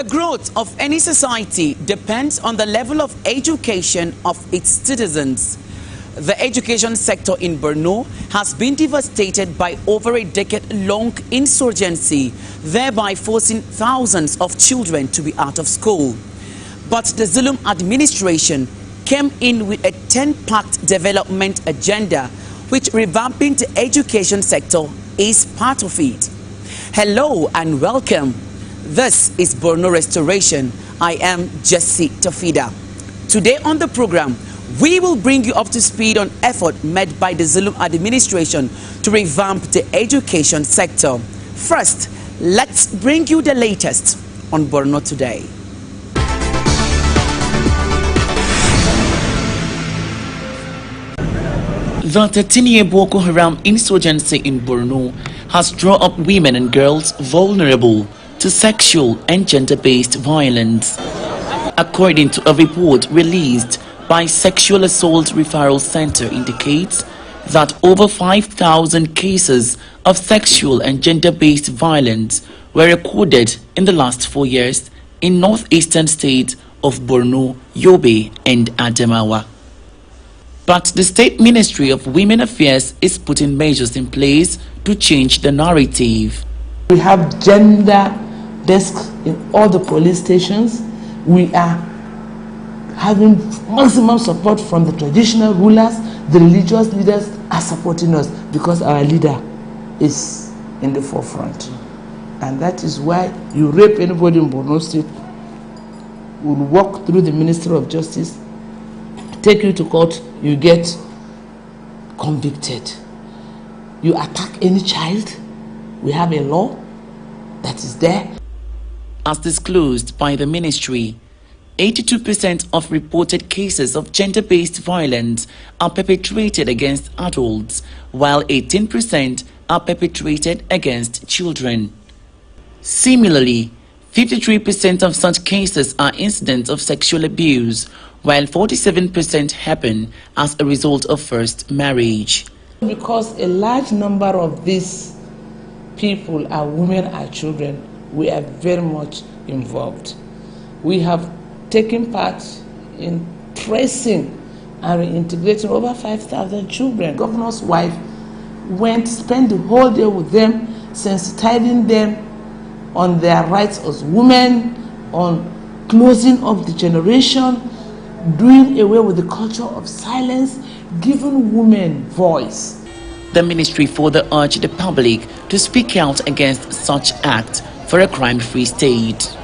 The growth of any society depends on the level of education of its citizens. The education sector in Borno has been devastated by over a decade-long insurgency, thereby forcing thousands of children to be out of school. But the Zulum administration came in with a 10-packed development agenda, which revamping the education sector is part of it. Hello and welcome. This is Borno Restoration. I am Jessie Tafida. Today on the program, we will bring you up to speed on effort made by the Zulum administration to revamp the education sector. First, let's bring you the latest on Borno Today. The 13-year Boko Haram insurgency in Borno has drawn up women and girls vulnerable to sexual and gender-based violence. According to a report released by Sexual Assault Referral Center indicates that over 5,000 cases of sexual and gender-based violence were recorded in the last 4 years in northeastern states of Borno, Yobe and Adamawa. But the State Ministry of Women Affairs is putting measures in place to change the narrative. We have gender desks in all the police stations. We are having maximum support from the traditional rulers. The religious leaders are supporting us because our leader is in the forefront. And that is why you rape anybody in Borno State, will walk through the Ministry of Justice, take you to court, you get convicted. You attack any child, we have a law that is there. As disclosed by the ministry, 82% of reported cases of gender-based violence are perpetrated against adults, while 18% are perpetrated against children. Similarly, 53% of such cases are incidents of sexual abuse, while 47% happen as a result of first marriage. Because a large number of these people are women and children, we are very much involved. We have taken part in tracing and reintegrating over 5,000 children. Governor's wife spent the whole day with them, sensitizing them on their rights as women, on closing of the generation, doing away with the culture of silence, giving women voice. The ministry further urged the public to speak out against such acts for a crime-free state.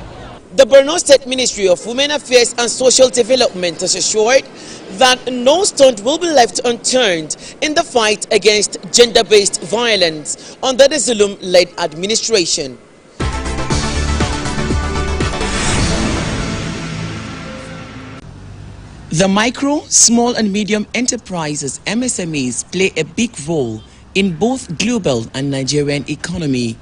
The Borno State Ministry of Women Affairs and Social Development has assured that no stone will be left unturned in the fight against gender-based violence under the Zulum-led administration. The micro, small and medium enterprises (MSMEs) play a big role in both global and Nigerian economy.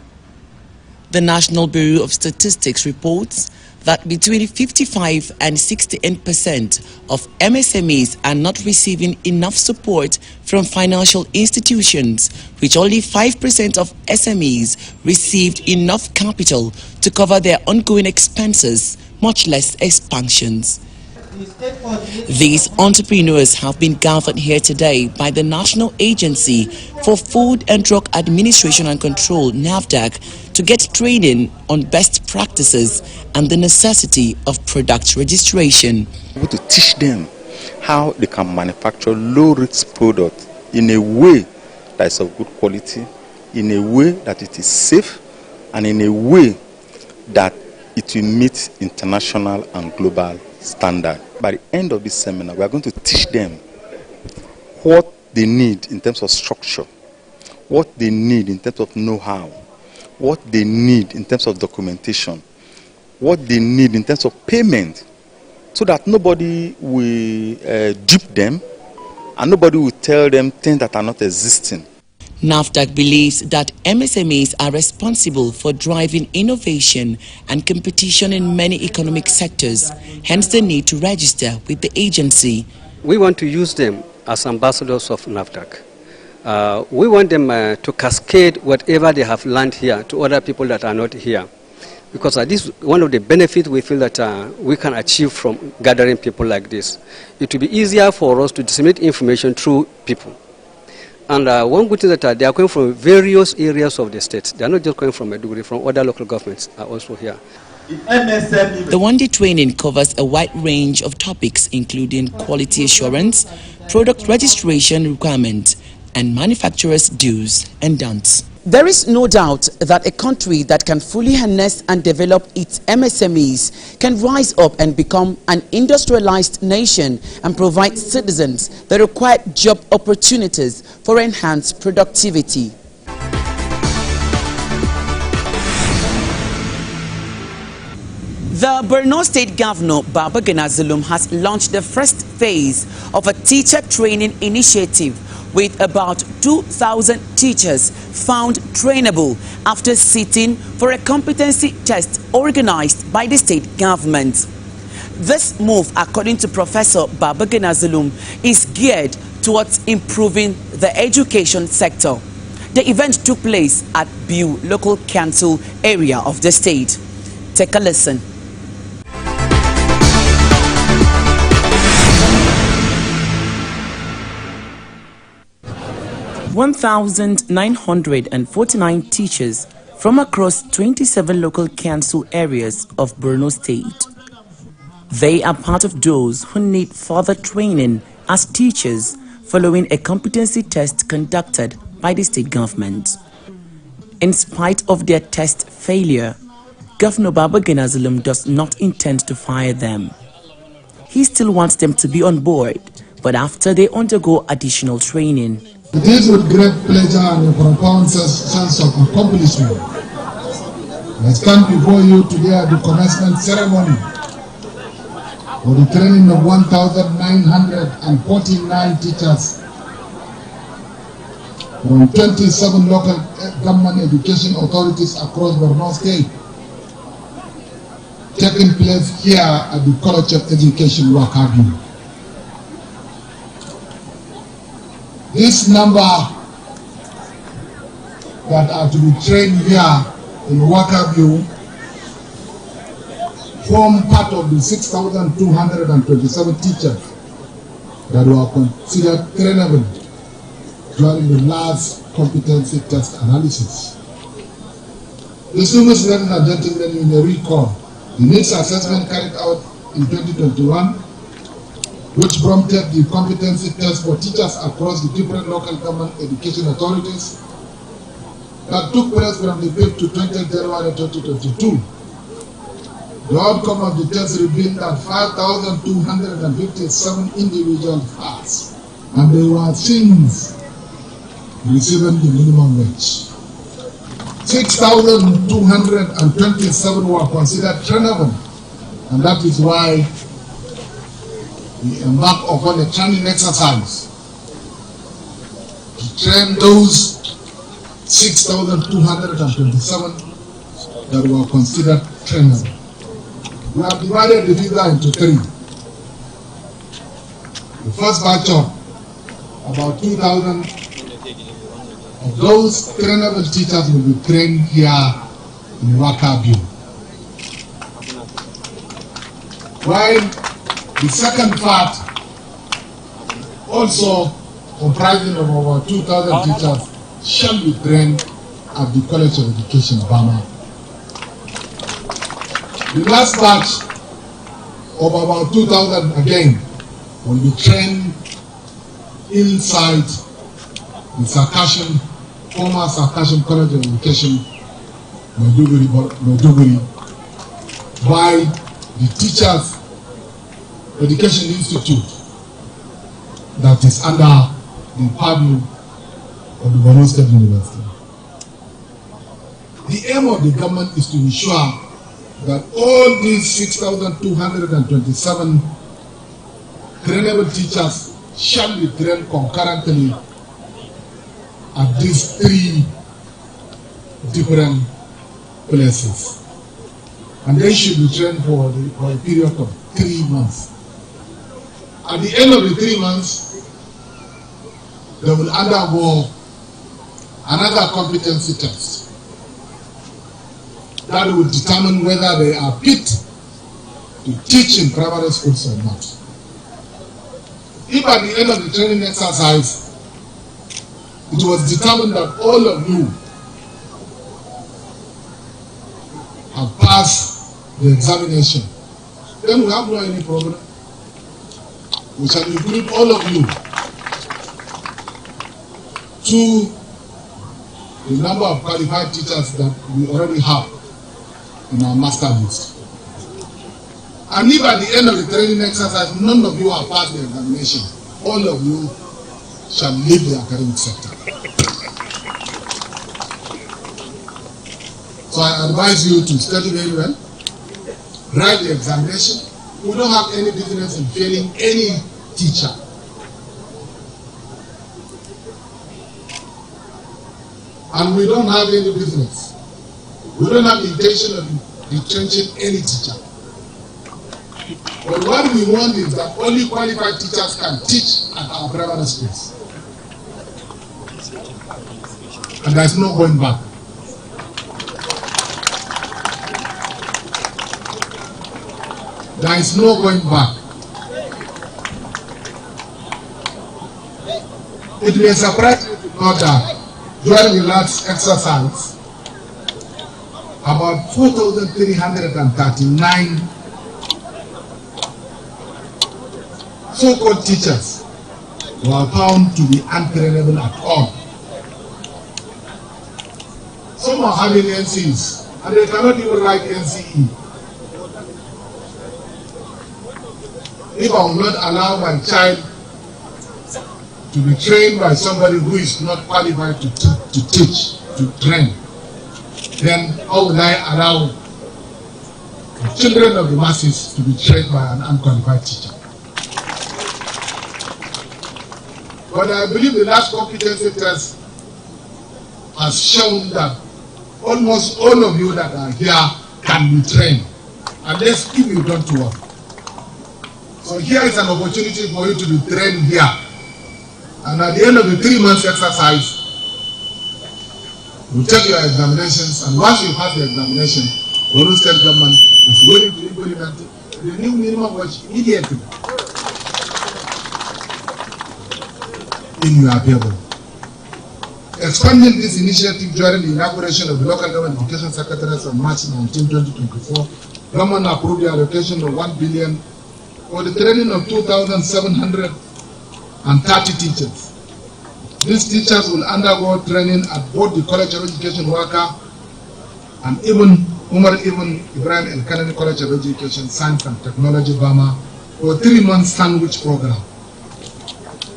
The National Bureau of Statistics reports that between 55 and 68% of MSMEs are not receiving enough support from financial institutions, which only 5% of SMEs received enough capital to cover their ongoing expenses, much less expansions. These entrepreneurs have been gathered here today by the National Agency for Food and Drug Administration and Control, NAFDAC, to get training on best practices and the necessity of product registration. We want to teach them how they can manufacture low-risk products in a way that is of good quality, in a way that it is safe, and in a way that it will meet international and global standard. By the end of this seminar, we are going to teach them what they need in terms of structure, what they need in terms of know-how, what they need in terms of documentation, what they need in terms of payment, so that nobody will dupe them and nobody will tell them things that are not existing. NAFDAC believes that MSMEs are responsible for driving innovation and competition in many economic sectors, hence the need to register with the agency. We want to use them as ambassadors of NAFDAC. We want them to cascade whatever they have learned here to other people that are not here. because this is one of the benefits we feel that we can achieve from gathering people like this. It will be easier for us to disseminate information through people. And one good thing is that they are coming from various areas of the state. They are not just coming from Maiduguri, from other local governments are also here. The one-day training covers a wide range of topics, including quality assurance, product registration requirements, and manufacturers' do's and don'ts. There is no doubt that a country that can fully harness and develop its MSMEs can rise up and become an industrialized nation and provide citizens the required job opportunities for enhanced productivity. The Borno State Governor Babagana Zulum has launched the first phase of a teacher training initiative with about 2,000 teachers found trainable after sitting for a competency test organized by the state government. This move, according to Professor Babagana Zulum, is geared towards improving the education sector. The event took place at Biu Local Council area of the state. Take a listen. 1,949 teachers from across 27 local council areas of Borno State. They are part of those who need further training as teachers following a competency test conducted by the state government. In spite of their test failure, Governor Babagana Zulum does not intend to fire them. He still wants them to be on board, but after they undergo additional training. It is with great pleasure and a profound sense of accomplishment I stand before you today at the commencement ceremony for the training of 1,949 teachers from 27 local government education authorities across Borno State, taking place here at the College of Education, Wakabi. This number that are to be trained here in Wakabi form part of the 6,227 teachers that were considered trainable during the last competency test analysis. Distinguished ladies and gentlemen, you may recall the needs assessment carried out in 2021, which prompted the competency test for teachers across the different local government education authorities that took place from the 5th to 20th January 2022. The outcome of the test revealed that 5,257 individuals passed, and they were since receiving the minimum wage. 6,227 were considered trainable, and that is why we embark upon a training exercise to train those 6,227 that were considered trainable. We have divided the figure into three. The first batch of about 2,000 of those trainable teachers will be trained here in Wakabi. While the second part, also comprising of over 2,000 teachers, shall be trained at the College of Education, Bama. The last batch of about 2,000 again will be trained inside the Sarkashan, former Sarkashan College of Education, Maiduguri, by the Teachers Education Institute that is under the purview of the Borno State University. The aim of the government is to ensure that all these 6,227 trainable teachers shall be trained concurrently at these three different places. And they should be trained for a period of 3 months. At the end of the 3 months, they will undergo another competency test. that will determine whether they are fit to teach in primary schools or not. If at the end of the training exercise, it was determined that all of you have passed the examination, then we have no any problem. We shall include all of you to the number of qualified teachers that we already have in our master list. And if at the end of the training exercise, none of you have passed the examination, all of you shall leave the academic sector. So I advise you to study very well, write the examination. We don't have any business in failing any teacher. And we don't have any business. We don't have the intention of retrenching any teacher. But what we want is that only qualified teachers can teach at our primary schools. And there's no going back. There is no going back. It may surprise you to know that during the last exercise, about 4,339 so-called teachers were found to be untrainable at all. Some are having NCs, and they cannot even write NCE. If I will not allow my child to be trained by somebody who is not qualified to teach, to train, then how will I allow the children of the masses to be trained by an unqualified teacher? But I believe the last competency test has shown that almost all of you that are here can be trained, unless if you don't work. So here is an opportunity for you to be trained here. And at the end of the 3 months exercise, you take your examinations, and once you pass the examination, Borno State government is willing to implement the new minimum wage immediately in your favor. Expanding this initiative during the inauguration of the Local Government Education Secretaries on March 19, 2024, government approved the allocation of 1 billion for the training of 2,730 teachers. These teachers will undergo training at both the College of Education Worker and even Umar Ibn Ibrahim El Kanani College of Education, Science and Technology, Bama, for a 3-month sandwich program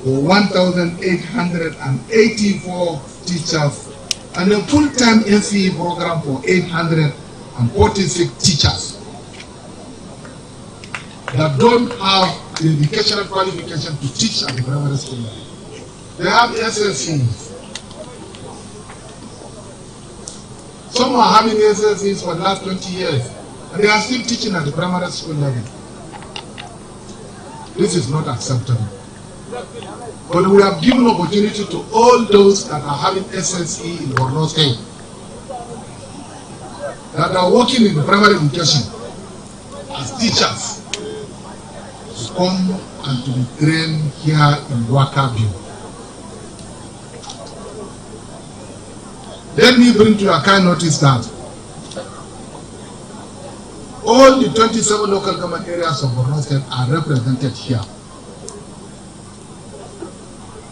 for 1,884 teachers and a full-time NCE program for 846 teachers that don't have the educational qualification to teach at the primary school level. They have SSCs. Some are having SSCs for the last 20 years, and they are still teaching at the primary school level. This is not acceptable. But we have given opportunity to all those that are having SSE in Borno State, that are working in the primary education as teachers, to come and to be trained here in Wakabio. Let me bring to your kind notice that all the 27 local government areas of Borno State are represented here.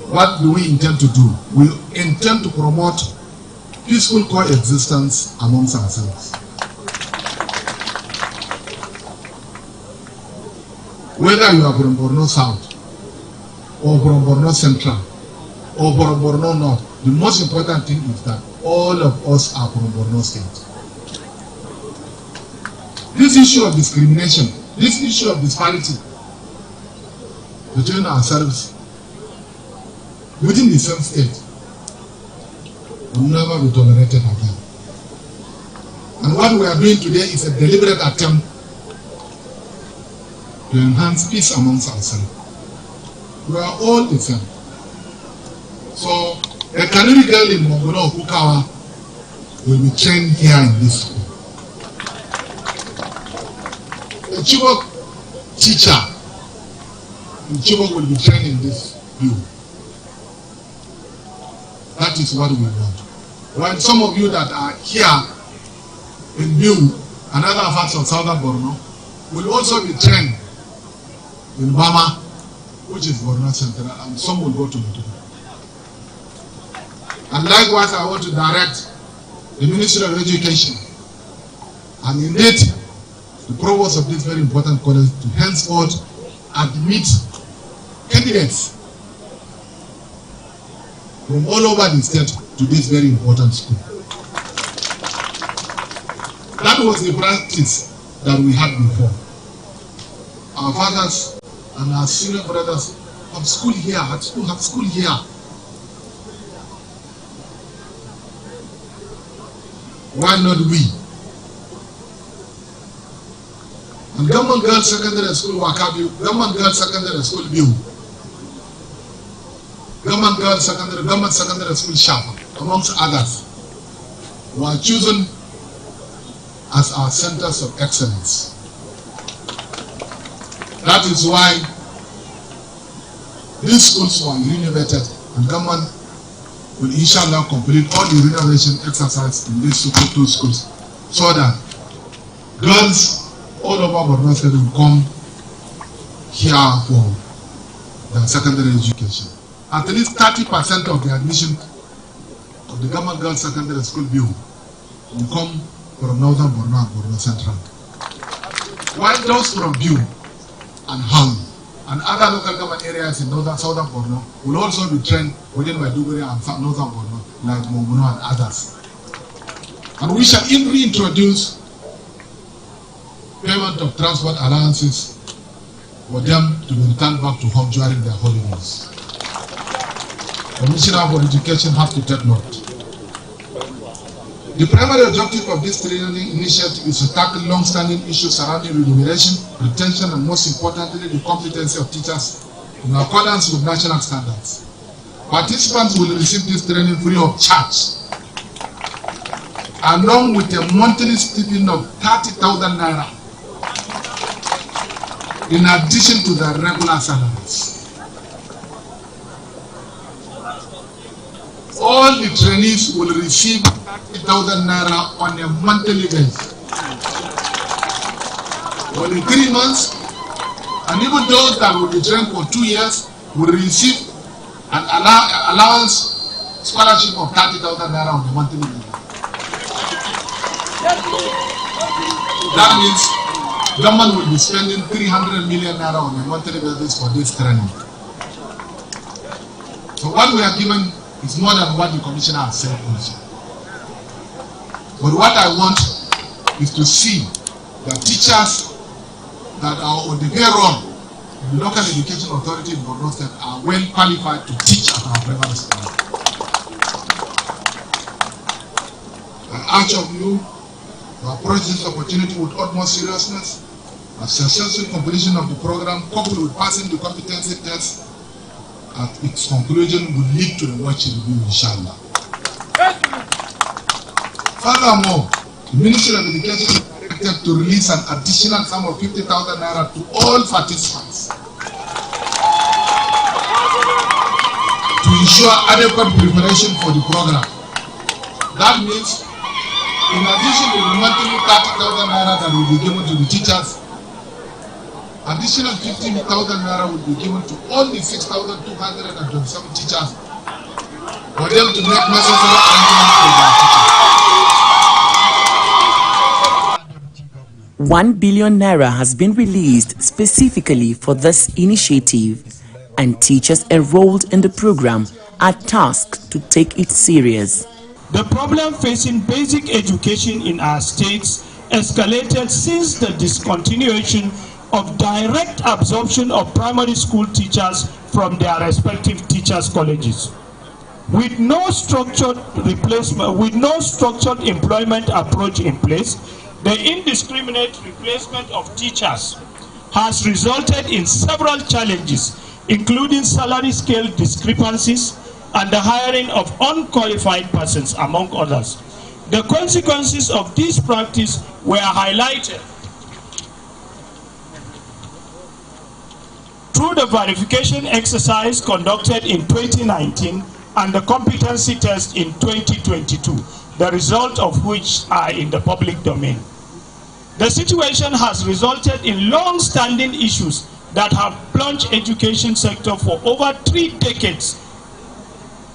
What do we intend to do? We intend to promote peaceful coexistence amongst ourselves. Whether you are from Borno South, or from Borno Central, or from Borno North, the most important thing is that all of us are from Borno State. This issue of discrimination, this issue of disparity between ourselves within the same state will never be tolerated again. And what we are doing today is a deliberate attempt to enhance peace amongst ourselves. We are all the same. So a Kanuri girl in Mongono Hukawa will be trained here in this school. The Chibok teacher in Chibok will be trained in this view. That is what we want. While some of you that are here in Biu and other parts of southern Borno will also be trained in Bama, which is Borno Central, and some will go to Mutubu. And likewise, I want to direct the Ministry of Education and indeed the provost of this very important college to henceforth admit candidates from all over the state to this very important school. That was the practice that we had before. Our fathers and our senior brothers have school here, have school here. Why not we? And Government Girls Secondary School Wakabiu, Government Girls Secondary School Biu, Government Secondary School Shafa, amongst others, were chosen as our centers of excellence. That is why these schools were renovated, and government will inshallah complete all the renovation exercise in these two schools so that girls all over Borno State will come here for their secondary education. At least 30% of the admission of the Government Girls Secondary School Biu will come from Northern Borno and Borno Central. While those from Biu and Hang and other local government areas in Southern Borno will also be trained within Maiduguri and Northern Borno, like Momuno and others. And we shall reintroduce payment of transport allowances for them to be returned back to home during their holidays. Commissioner for Education has to take note. The primary objective of this training initiative is to tackle long-standing issues surrounding remuneration, retention, and most importantly, the competency of teachers in accordance with national standards. Participants will receive this training free of charge, along with a monthly stipend of 30,000 naira, in addition to their regular salaries. All the trainees will receive 30,000 naira on a monthly basis. For the 3 months, and even those that will be trained for 2 years will receive an allowance scholarship of 30,000 naira on a monthly basis. That means government will be spending 300 million naira on a monthly basis for this training. So what we are given is more than what the commissioner has said also. But what I want is to see that teachers that are on the payroll of the local education authority in Borno State are well qualified to teach at our primary school. I urge of you to approach this opportunity with utmost seriousness. A successful completion of the program, coupled with passing the competency test at its conclusion, will lead to the watch review, inshallah. Furthermore, the Ministry of Education is directed to release an additional sum of 50,000 naira to all participants to ensure adequate preparation for the program. That means, in addition to the monthly 30,000 naira that will be given to the teachers, additional 15,000 naira will be given to all the 6,227 teachers for them to make necessary arrangements for their teachers. 1 billion naira has been released specifically for this initiative, and teachers enrolled in the program are tasked to take it serious. The problem facing basic education in our states escalated since the discontinuation of direct absorption of primary school teachers from their respective teachers' colleges. With no structured replacement, with no structured employment approach in place, the indiscriminate replacement of teachers has resulted in several challenges, including salary scale discrepancies and the hiring of unqualified persons, among others. The consequences of this practice were highlighted through the verification exercise conducted in 2019 and the competency test in 2022, the result of which are in the public domain. The situation has resulted in long-standing issues that have plunged education sector for over 3 decades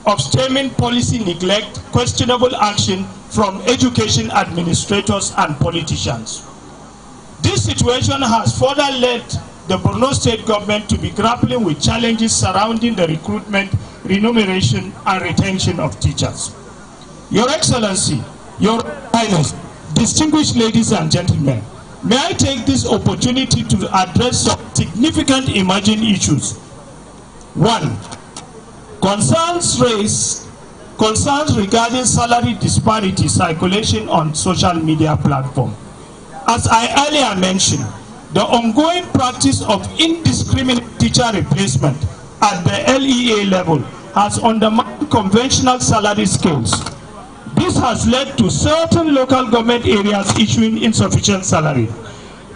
of stemming policy neglect, questionable action from education administrators and politicians. This situation has further led the Borno state government to be grappling with challenges surrounding the recruitment, remuneration, and retention of teachers. Your Excellency, Your Highness, distinguished ladies and gentlemen, may I take this opportunity to address some significant emerging issues. 1. Concerns regarding salary disparity circulation on social media platform. As I earlier mentioned, the ongoing practice of indiscriminate teacher replacement at the LEA level has undermined conventional salary scales. This has led to certain local government areas issuing insufficient salary.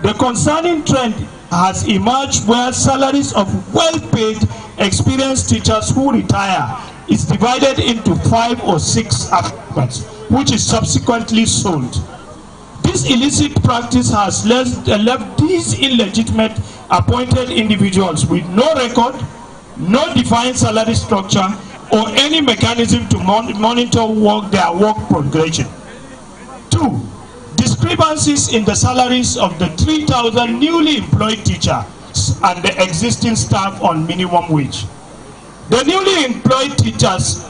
The concerning trend has emerged where salaries of well-paid, experienced teachers who retire is divided into 5 or 6 apartments, which is subsequently sold. This illicit practice has left these illegitimate appointed individuals with no record, no defined salary structure, or any mechanism to monitor their work progression. 2. Discrepancies in the salaries of the 3,000 newly employed teachers and the existing staff on minimum wage. The newly employed teachers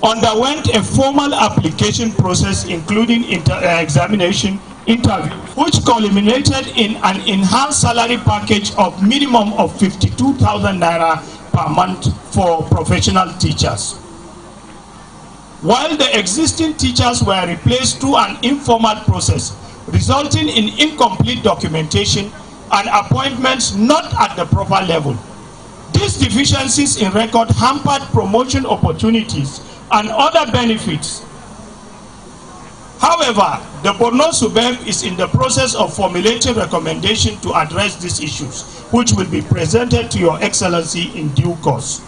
underwent a formal application process including examination, interview, which culminated in an enhanced salary package of minimum of 52,000 naira per month for professional teachers. While the existing teachers were replaced through an informal process, resulting in incomplete documentation and appointments not at the proper level. These deficiencies in record hampered promotion opportunities and other benefits. However, the Borno Subeb is in the process of formulating recommendations to address these issues, which will be presented to Your Excellency in due course.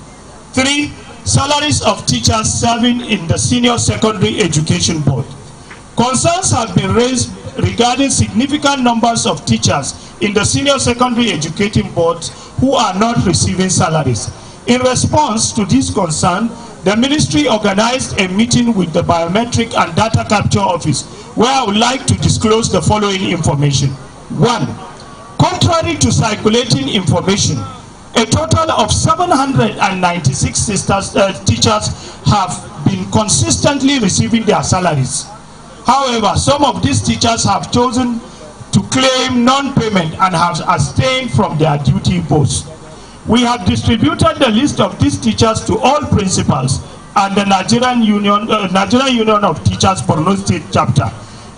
3. Salaries of teachers serving in the Senior Secondary Education Board. Concerns have been raised regarding significant numbers of teachers in the Senior Secondary Education Board who are not receiving salaries. In response to this concern, the ministry organized a meeting with the Biometric and Data Capture Office, where I would like to disclose the following information. 1. Contrary to circulating information, a total of 796 teachers have been consistently receiving their salaries. However, some of these teachers have chosen to claim non-payment and have abstained from their duty posts. We have distributed the list of these teachers to all principals and the Nigerian Union of Teachers Borno State Chapter.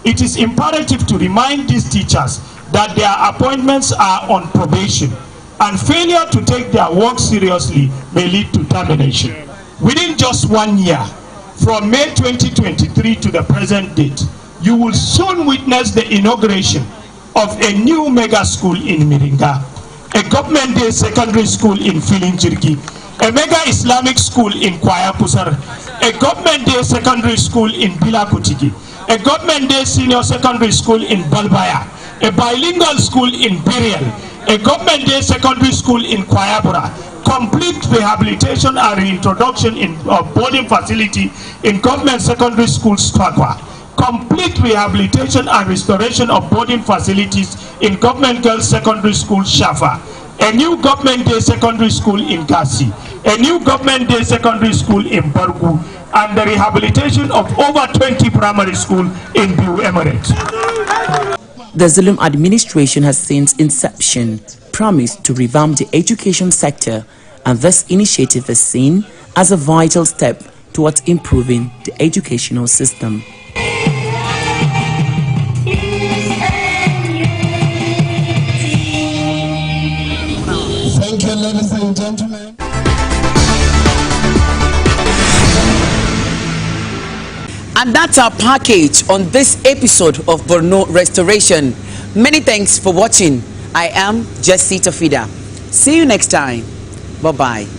It is imperative to remind these teachers that their appointments are on probation, and failure to take their work seriously may lead to termination. Within just 1 year, from May 2023 to the present date, you will soon witness the inauguration of a new mega school in Miringa, a government-day secondary school in Filinjirgi, a mega Islamic school in Kwayakusar, a government-day secondary school in Bilakutigi, a government-day senior secondary school in Balbaya, a bilingual school in Burial, a government-day secondary school in Kwayabura, complete rehabilitation and reintroduction of boarding facility in government secondary school Swagwa, complete rehabilitation and restoration of boarding facilities in government girls secondary school Shafa, a new government day secondary school in Gassi, a new government day secondary school in Bargu, and the rehabilitation of over 20 primary schools in Biu Emirate. The Zulum administration has since inception promised to revamp the education sector, and this initiative is seen as a vital step towards improving the educational system. Thank you, ladies and gentlemen. And that's our package on this episode of Borno Restoration. Many thanks for watching. I am Jessie Tafida. See you next time. Bye-bye.